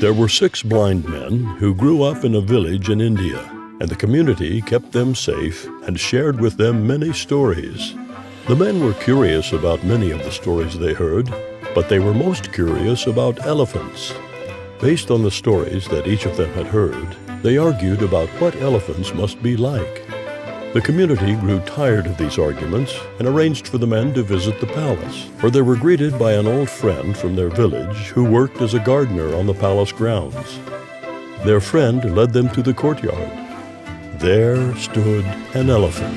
There were 6 blind men who grew up in a village in India, and the community kept them safe and shared with them many stories. The men were curious about many of the stories they heard, but they were most curious about elephants. Based on the stories that each of them had heard, they argued about what elephants must be like. The community grew tired of these arguments and arranged for the men to visit the palace, where they were greeted by an old friend from their village who worked as a gardener on the palace grounds. Their friend led them to the courtyard. There stood an elephant.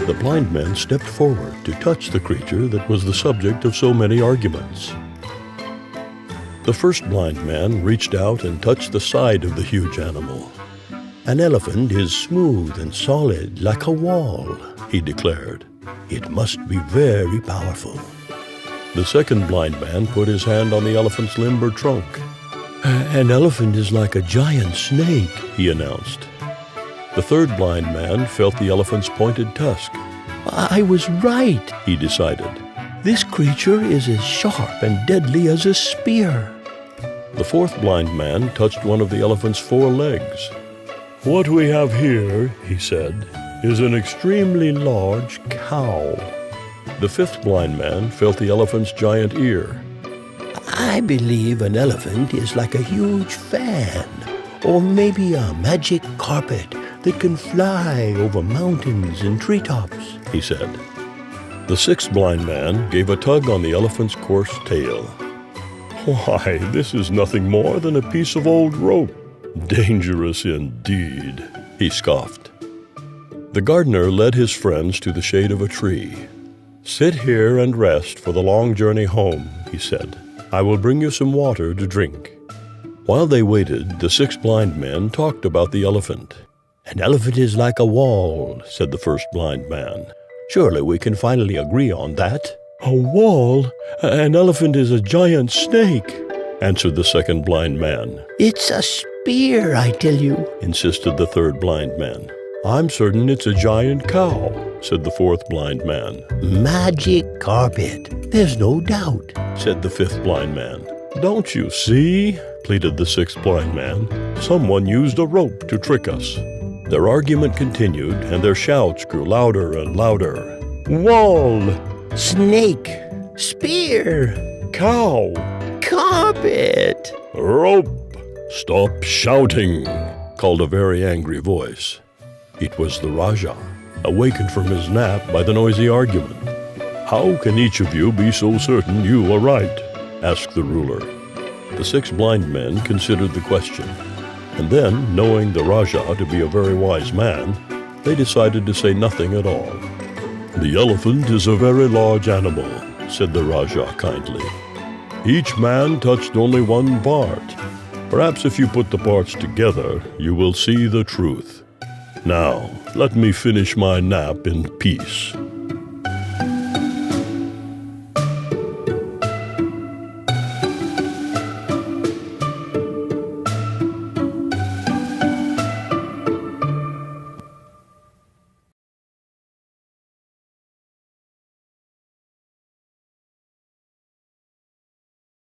The blind men stepped forward to touch the creature that was the subject of so many arguments. The first blind man reached out and touched the side of the huge animal. "An elephant is smooth and solid like a wall," he declared. "It must be very powerful." The second blind man put his hand on the elephant's limb or trunk. "An elephant is like a giant snake," he announced. The third blind man felt the elephant's pointed tusk. "I was right," he decided. "This creature is as sharp and deadly as a spear." The fourth blind man touched one of the elephant's 4 legs. "What we have here," he said, "is an extremely large cow." The fifth blind man felt the elephant's giant ear. "I believe an elephant is like a huge fan, or maybe a magic carpet that can fly over mountains and treetops," he said. The sixth blind man gave a tug on the elephant's coarse tail. "Why, this is nothing more than a piece of old rope. Dangerous indeed," he scoffed. The gardener led his friends to the shade of a tree. "Sit here and rest for the long journey home," he said. "I will bring you some water to drink." While they waited, the 6 blind men talked about the elephant. "An elephant is like a wall," said the first blind man. "Surely we can finally agree on that." "A wall? An elephant is a giant snake," answered the second blind man. "It's a spear, I tell you," insisted the third blind man. "I'm certain it's a giant cow," said the fourth blind man. "Magic carpet, there's no doubt," said the fifth blind man. "Don't you see?" pleaded the sixth blind man. "Someone used a rope to trick us." Their argument continued, and their shouts grew louder and louder. "Wall! Snake! Spear! Cow! Carpet! Rope! Stop shouting!" called a very angry voice. It was the Rajah, awakened from his nap by the noisy argument. "How can each of you be so certain you are right?" asked the ruler. The 6 blind men considered the question, and then, knowing the Rajah to be a very wise man, they decided to say nothing at all. "The elephant is a very large animal," said the Rajah kindly. "Each man touched only one part. Perhaps if you put the parts together, you will see the truth. Now, let me finish my nap in peace."